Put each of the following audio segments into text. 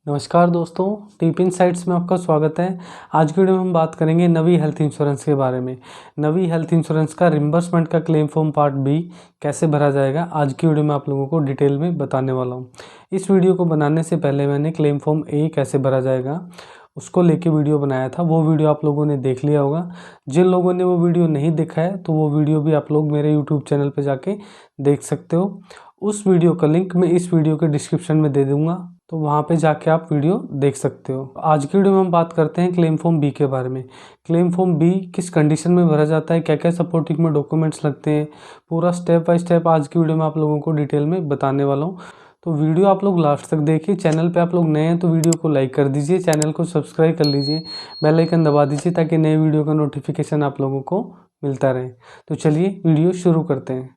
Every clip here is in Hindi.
नमस्कार दोस्तों, टिप इनसाइट्स में आपका स्वागत है। आज की वीडियो में हम बात करेंगे नवी हेल्थ इंश्योरेंस के बारे में। नवी हेल्थ इंश्योरेंस का रिम्बर्समेंट का क्लेम फॉर्म पार्ट बी कैसे भरा जाएगा, आज की वीडियो में आप लोगों को डिटेल में बताने वाला हूं। इस वीडियो को बनाने से पहले मैंने क्लेम फॉर्म ए कैसे भरा जाएगा उसको लेके वीडियो बनाया था, वो वीडियो आप लोगों ने देख लिया होगा। जिन लोगों ने वो वीडियो नहीं देखा है तो वो वीडियो भी आप लोग मेरे यूट्यूब चैनल पर जाके देख सकते हो। उस वीडियो का लिंक मैं इस वीडियो के डिस्क्रिप्शन में दे दूंगा, तो वहाँ पे जाके आप वीडियो देख सकते हो। आज की वीडियो में हम बात करते हैं क्लेम फॉर्म बी के बारे में। क्लेम फॉर्म बी किस कंडीशन में भरा जाता है, क्या क्या सपोर्टिंग में डॉक्यूमेंट्स लगते हैं, पूरा स्टेप बाय स्टेप आज की वीडियो में आप लोगों को डिटेल में बताने वाला हूँ। तो वीडियो आप लोग लास्ट तक देखिए। चैनल पे आप लोग नए हैं तो वीडियो को लाइक कर दीजिए, चैनल को सब्सक्राइब कर लीजिए, बेल आइकन दबा दीजिए ताकि नए वीडियो का नोटिफिकेशन आप लोगों को मिलता रहे। तो चलिए वीडियो शुरू करते हैं।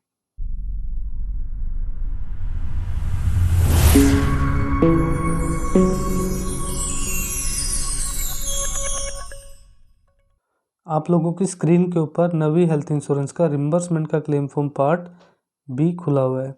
आप लोगों की स्क्रीन के ऊपर नवी हेल्थ इंश्योरेंस का रिम्बर्समेंट का क्लेम फॉर्म पार्ट बी खुला हुआ है।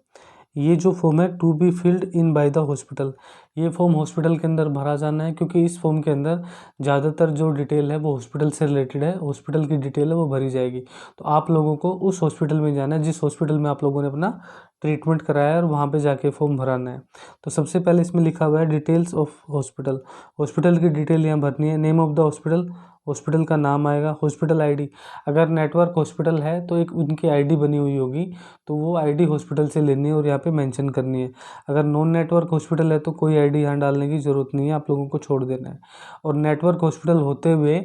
ये जो फॉर्म है to be filled in by the hospital, ये फॉर्म हॉस्पिटल के अंदर भरा जाना है, क्योंकि इस फॉर्म के अंदर ज़्यादातर जो डिटेल है वो हॉस्पिटल से रिलेटेड है, हॉस्पिटल की डिटेल है वो भरी जाएगी। तो आप लोगों को उस हॉस्पिटल में जाना है जिस हॉस्पिटल में आप लोगों ने अपना ट्रीटमेंट कराया है और वहाँ पे जाके फॉर्म भराना है। तो सबसे पहले इसमें लिखा हुआ है डिटेल्स ऑफ हॉस्पिटल, हॉस्पिटल की डिटेल यहाँ भरनी है। Name of the hospital, hospital का नाम आएगा। हॉस्पिटल आईडी, अगर नेटवर्क हॉस्पिटल है तो एक उनकी आईडी बनी हुई होगी, तो वो आईडी हॉस्पिटल से लेनी है और यहाँ पे मेंशन करनी है। अगर नॉन नेटवर्क हॉस्पिटल है तो कोई आईडी यहाँ डालने की ज़रूरत नहीं है, आप लोगों को छोड़ देना है। और नेटवर्क हॉस्पिटल होते हुए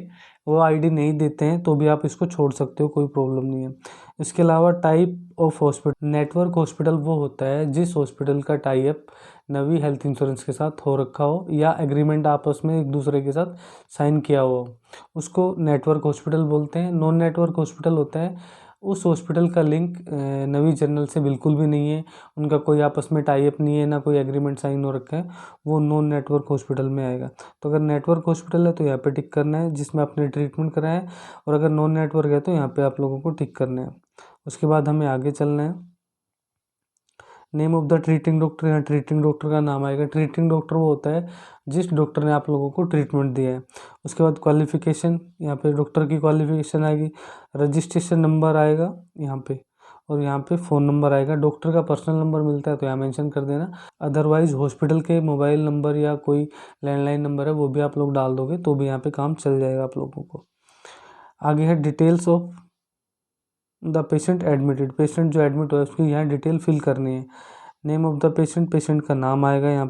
वो आईडी नहीं देते हैं तो भी आप इसको छोड़ सकते हो, कोई प्रॉब्लम नहीं है। इसके अलावा type of hospital, network hospital वो होता है जिस हॉस्पिटल का टाई अप नवी हेल्थ इंश्योरेंस के साथ हो रखा हो या एग्रीमेंट आपस में एक दूसरे के साथ साइन किया हुआ हो, उसको नेटवर्क हॉस्पिटल बोलते हैं। नॉन नेटवर्क हॉस्पिटल होता है उस हॉस्पिटल का लिंक नवी जनरल से बिल्कुल भी नहीं है, उनका कोई आपस में टाई अप नहीं है, ना कोई एग्रीमेंट साइन हो रखा है, वो नॉन नेटवर्क हॉस्पिटल में आएगा। तो अगर नेटवर्क हॉस्पिटल है तो यहाँ पे टिक करना है जिसमें आपने ट्रीटमेंट कराया है, और अगर नॉन नेटवर्क है तो यहाँ पे आप लोगों को टिक करना है। उसके बाद हमें आगे चलना है। Name of the treating doctor, यहाँ ट्रीटिंग डॉक्टर का नाम आएगा। ट्रीटिंग डॉक्टर वो होता है जिस डॉक्टर ने आप लोगों को ट्रीटमेंट दिया है। उसके बाद क्वालिफिकेशन, यहाँ पे डॉक्टर की क्वालिफिकेशन आएगी। रजिस्ट्रेशन नंबर आएगा यहाँ पे, और यहाँ पे फ़ोन नंबर आएगा। डॉक्टर का पर्सनल नंबर मिलता है तो यहाँ मेंशन कर देना, अदरवाइज़ हॉस्पिटल के मोबाइल नंबर या कोई लैंडलाइन नंबर है वो भी आप लोग डाल दोगे तो भी यहाँ पे काम चल जाएगा आप लोगों को। आगे है details of the patient admitted, patient जो एडमिट हुआ है उसकी यहाँ डिटेल फिल करनी है। Name of the patient, patient का नाम आएगा यहाँ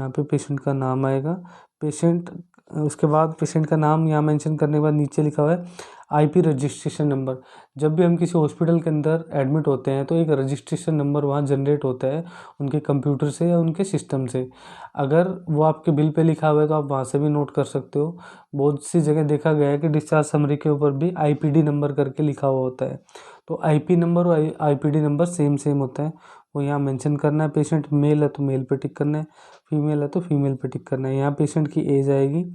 पे पेशेंट का नाम आएगा। पेशेंट, उसके बाद पेशेंट का नाम यहाँ मेंशन करने के बाद नीचे लिखा हुआ है आईपी रजिस्ट्रेशन नंबर। जब भी हम किसी हॉस्पिटल के अंदर एडमिट होते हैं तो एक रजिस्ट्रेशन नंबर वहाँ जनरेट होता है उनके कंप्यूटर से या उनके सिस्टम से। अगर वो आपके बिल पे लिखा हुआ है तो आप वहाँ से भी नोट कर सकते हो। बहुत सी जगह देखा गया है कि डिस्चार्ज समरी के ऊपर भी आईपीडी नंबर करके लिखा हुआ होता है, तो आईपी नंबर और आईपीडी नंबर सेम सेम होता है, वो यहाँ मेंशन करना है। पेशेंट मेल है तो मेल पे टिक करना है, फीमेल है तो फीमेल पे टिक करना है। यहाँ पेशेंट की एज आएगी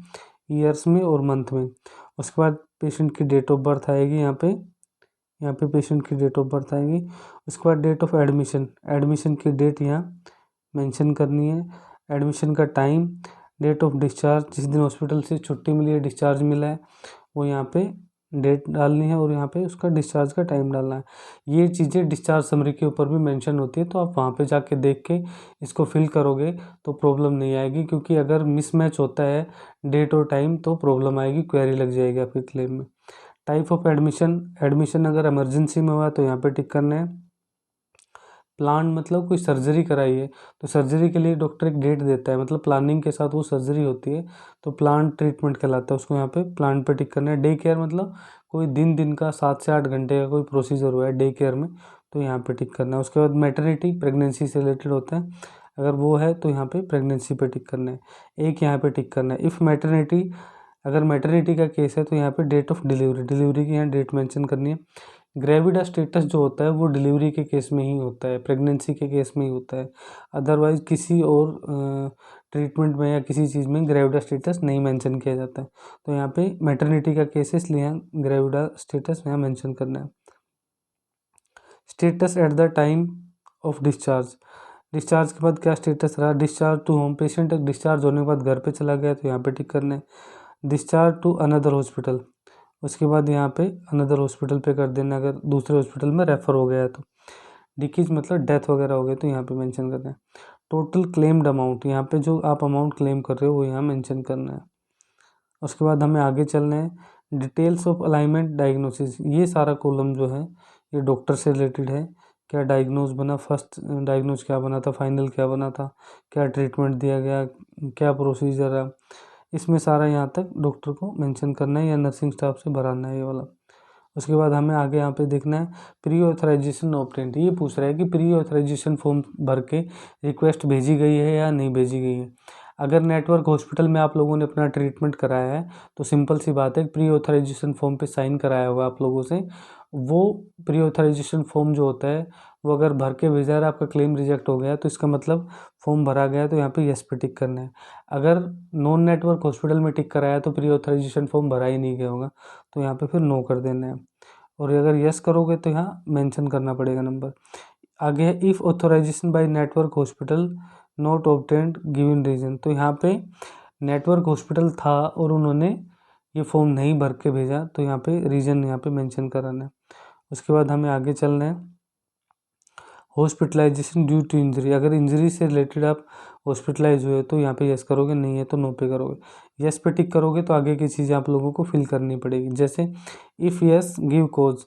ईयर्स में और मंथ में। उसके बाद पेशेंट की डेट ऑफ बर्थ आएगी यहाँ पे पेशेंट की डेट ऑफ बर्थ आएगी। उसके बाद डेट ऑफ एडमिशन, एडमिशन की डेट यहाँ मेंशन करनी है। एडमिशन का टाइम, डेट ऑफ डिस्चार्ज, जिस दिन हॉस्पिटल से छुट्टी मिली है, डिस्चार्ज मिला है, वो यहाँ पे डेट डालनी है और यहाँ पे उसका डिस्चार्ज का टाइम डालना है। ये चीज़ें डिस्चार्ज समरी के ऊपर भी मेंशन होती है, तो आप वहाँ पे जाके देख के इसको फिल करोगे तो प्रॉब्लम नहीं आएगी, क्योंकि अगर मिसमैच होता है डेट और टाइम तो प्रॉब्लम आएगी, क्वेरी लग जाएगी आपके क्लेम में। टाइप ऑफ एडमिशन, एडमिशन अगर इमरजेंसी में हुआ तो यहाँ पे टिक करना है। प्लान मतलब कोई सर्जरी कराई है तो सर्जरी के लिए डॉक्टर एक डेट देता है, मतलब प्लानिंग के साथ वो सर्जरी होती है, तो प्लान ट्रीटमेंट कहलाता है, उसको यहाँ पे प्लान पे टिक करना है। डे केयर मतलब कोई दिन का 7 से 8 घंटे का कोई प्रोसीजर हुआ है डे केयर में, तो यहाँ पे टिक करना है। उसके बाद मैटरनिटी, प्रेगनेंसी से रिलेटेड होता है, अगर वो है तो यहाँ पे प्रेगनेंसी पे टिक करना है, एक यहाँ पे टिक करना है। इफ़ मैटरनिटी, अगर मैटरनिटी का केस है तो यहाँ पे डेट ऑफ डिलीवरी, डिलीवरी की यहाँ डेट मेंशन करनी है। ग्रेविडा स्टेटस जो होता है वो डिलीवरी के केस में ही होता है, प्रेगनेंसी के केस में ही होता है, अदरवाइज़ किसी और ट्रीटमेंट में या किसी चीज़ में ग्रेविडा स्टेटस नहीं मेंशन किया जाता है। तो यहाँ पे मैटरनिटी का केस है इसलिए यहाँ ग्रेविडा स्टेटस यहाँ मेंशन करना है। Status at the time of discharge, discharge के बाद क्या स्टेटस रहा, discharge to home, patient discharge होने के बाद घर पे चला गया तो यहाँ पे टिक करना है। डिस्चार्ज टू अनदर हॉस्पिटल, उसके बाद यहाँ पे अनदर हॉस्पिटल पे कर देना, अगर दूसरे हॉस्पिटल में रेफ़र हो गया है तो। डिकीज मतलब डेथ वगैरह हो गई तो यहाँ पे मेंशन करना है। टोटल क्लेम्ड अमाउंट, यहाँ पे जो आप अमाउंट क्लेम कर रहे हो वो यहाँ मेंशन करना है। उसके बाद हमें आगे चलना है। डिटेल्स ऑफ अलाइनमेंट डायग्नोसिस, ये सारा कॉलम जो है ये डॉक्टर से रिलेटेड है। क्या डायग्नोज बना, फर्स्ट डायग्नोज क्या बना था, फाइनल क्या बना था, क्या ट्रीटमेंट दिया गया, क्या प्रोसीजर है, इसमें सारा यहाँ तक डॉक्टर को मेंशन करना है या नर्सिंग स्टाफ से भराना है ये वाला। उसके बाद हमें आगे यहाँ पे देखना है प्री ऑथराइजेशन ऑब्टेन्ड, ये पूछ रहा है कि प्री ऑथराइजेशन फॉर्म भर के रिक्वेस्ट भेजी गई है या नहीं भेजी गई है। अगर नेटवर्क हॉस्पिटल में आप लोगों ने अपना ट्रीटमेंट कराया है तो सिंपल सी बात है, प्री ऑथराइजेशन फॉर्म पे साइन कराया होगा आप लोगों से। वो प्री ऑथराइजेशन फॉर्म जो होता है वो अगर भर के भेजा है, आपका क्लेम रिजेक्ट हो गया तो इसका मतलब फॉर्म भरा गया, तो यहाँ पे यस पे टिक करना है। अगर नॉन नेटवर्क हॉस्पिटल में टिक कराया तो प्री ऑथराइजेशन फॉर्म भरा ही नहीं गया होगा, तो यहाँ पे फिर नो कर देना है। और अगर यस करोगे तो यहाँ मेंशन करना पड़ेगा नंबर। आगे है if authorization by network hospital not obtained given reason, तो यहाँ पे नेटवर्क हॉस्पिटल था और उन्होंने ये फॉर्म नहीं भर के भेजा तो यहाँ पे रीज़न यहाँ पे मेंशन कराना है। उसके बाद हमें आगे चलना है। हॉस्पिटलाइजेशन ड्यू टू इंजरी, अगर इंजरी से रिलेटेड आप हॉस्पिटलाइज हुए तो यहाँ पे यस करोगे, नहीं है तो नो पे करोगे। यस पे टिक करोगे तो आगे की चीज़ें आप लोगों को फिल करनी पड़ेगी, जैसे if yes give cause,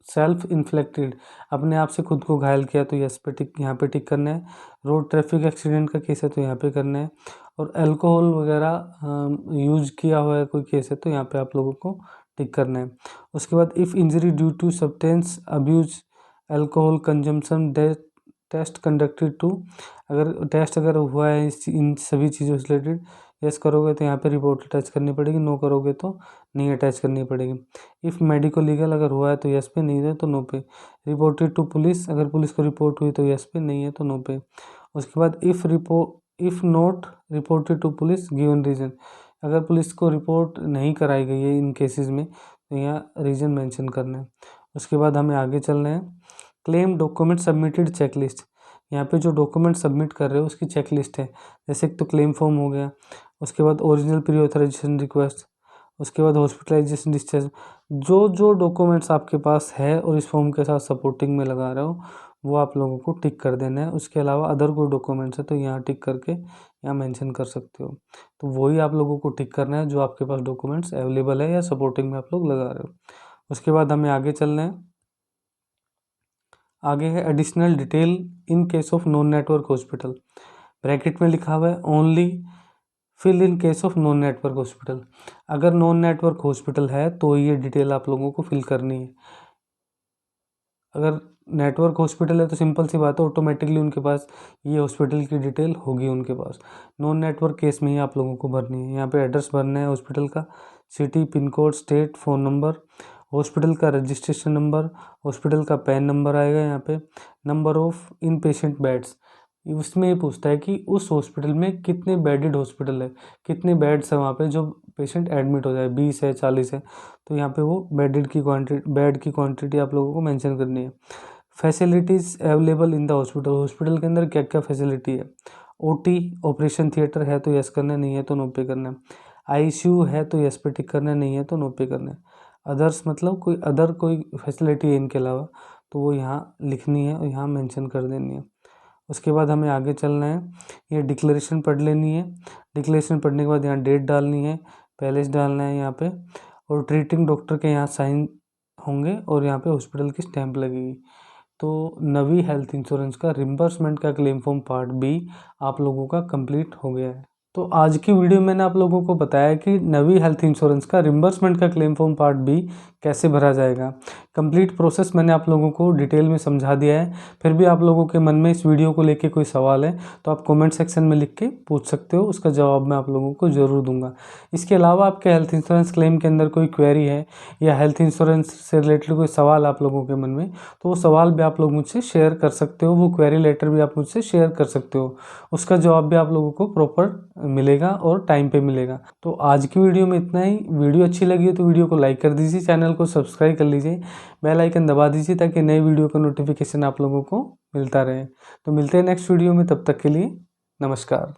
self inflicted, अपने आप से खुद को घायल किया तो यस पे टिक, यहाँ पे टिक करना है। रोड ट्रैफिक एक्सीडेंट का केस है तो यहाँ पे करना है। और अल्कोहल वगैरह यूज किया हुआ है कोई केस है तो यहाँ पे आप लोगों को टिक करना है। उसके बाद if injury due to substance abuse, alcohol consumption, test conducted to, अगर टेस्ट अगर हुआ है इन सभी चीज़ों से रिलेटेड, यस करोगे तो यहाँ पे रिपोर्ट अटैच करनी पड़ेगी, नो करोगे तो नहीं अटैच करनी पड़ेगी। इफ़ मेडिको लीगल अगर हुआ है तो यस पे, नहीं है तो नो पे। रिपोर्टेड टू पुलिस, अगर पुलिस को रिपोर्ट हुई तो यस पे, नहीं है तो नो पे। उसके बाद if not reported to police given reason, अगर पुलिस को रिपोर्ट नहीं कराई गई है इन केसेस में तो यहाँ रीज़न मेंशन करना है। उसके बाद हमें आगे चलना है। क्लेम डॉक्यूमेंट सबमिटेड चेकलिस्ट, यहाँ पे जो डॉक्यूमेंट सबमिट कर रहे हो उसकी चेकलिस्ट है। जैसे एक तो क्लेम फॉर्म हो गया, उसके बाद ओरिजिनल प्री ऑथराइजेशन रिक्वेस्ट, उसके बाद हॉस्पिटलाइजेशन डिस्चार्ज, जो जो डॉक्यूमेंट्स आपके पास है और इस फॉर्म के साथ सपोर्टिंग में लगा रहे हो वो आप लोगों को टिक कर देना है। उसके अलावा अदर कोई डॉक्यूमेंट्स है तो यहाँ टिक करके यहाँ मेंशन कर सकते हो, तो वही आप लोगों को टिक करना है जो आपके पास डॉक्यूमेंट्स अवेलेबल है या सपोर्टिंग में आप लोग लगा रहे हो। उसके बाद हमें आगे चलना है। आगे है additional detail in case of non network hospital, bracket में लिखा हुआ है only fill in case of non network hospital, अगर नॉन नेटवर्क हॉस्पिटल है तो ये डिटेल आप लोगों को फिल करनी है। अगर नेटवर्क हॉस्पिटल है तो सिंपल सी बात है, ऑटोमेटिकली उनके पास ये हॉस्पिटल की डिटेल होगी उनके पास। नॉन नेटवर्क केस में ही आप लोगों को भरनी है। यहाँ पे एड्रेस भरना है हॉस्पिटल का, city, pin code, state, phone number, hospital का रजिस्ट्रेशन नंबर, हॉस्पिटल का पैन नंबर आएगा यहाँ पे, number of in patient beds, उसमें ये पूछता है कि उस हॉस्पिटल में कितने बेडेड हॉस्पिटल है, कितने बेड्स हैं वहाँ पे जो पेशेंट एडमिट हो जाए, 20 है 40 है, तो यहाँ पे वो बेड की क्वांटिटी आप लोगों को मेंशन करनी है। Facilities available in the hospital, hospital के अंदर क्या क्या फैसिलिटी है। ओटी ऑपरेशन थिएटर है तो यस करना है, नहीं है तो नो पे करना है। आईसीयू है तो यस पे टिक करना है, नहीं है तो नो पे करना है। अदर्स मतलब कोई अदर कोई फैसिलिटी है इनके अलावा तो वो यहाँ लिखनी है और यहाँ मेंशन कर देनी है। उसके बाद हमें आगे चलना है। ये डिक्लेरेशन पढ़ लेनी है। डिक्लेरेशन पढ़ने के बाद यहाँ डेट डालनी है, पैलेस डालना है यहाँ पे, और ट्रीटिंग डॉक्टर के यहाँ साइन होंगे और यहाँ पे हॉस्पिटल की स्टैंप लगेगी। तो नवी हेल्थ इंश्योरेंस का रिम्बर्समेंट का क्लेम फॉर्म पार्ट बी आप लोगों का कंप्लीट हो गया है। तो आज की वीडियो में मैंने आप लोगों को बताया कि नवी हेल्थ इंश्योरेंस का रिम्बर्समेंट का क्लेम फॉर्म पार्ट बी कैसे भरा जाएगा। कंप्लीट प्रोसेस मैंने आप लोगों को डिटेल में समझा दिया है। फिर भी आप लोगों के मन में इस वीडियो को लेके कोई सवाल है तो आप कमेंट सेक्शन में लिख के पूछ सकते हो, उसका जवाब मैं आप लोगों को ज़रूर दूंगा। इसके अलावा आपके हेल्थ इंश्योरेंस क्लेम के अंदर कोई क्वेरी है या हेल्थ इंश्योरेंस से रिलेटेड कोई सवाल आप लोगों के मन में, तो वो सवाल भी आप लोग मुझसे शेयर कर सकते हो, वो क्वेरी लेटर भी आप मुझसे शेयर कर सकते हो, उसका जवाब भी आप लोगों को प्रॉपर मिलेगा और टाइम पे मिलेगा। तो आज की वीडियो में इतना ही। वीडियो अच्छी लगी हो तो वीडियो को लाइक कर दीजिए, चैनल चैनल को सब्सक्राइब कर लीजिए, बेल आइकन दबा दीजिए ताकि नए वीडियो का नोटिफिकेशन आप लोगों को मिलता रहे। तो मिलते हैं नेक्स्ट वीडियो में, तब तक के लिए नमस्कार।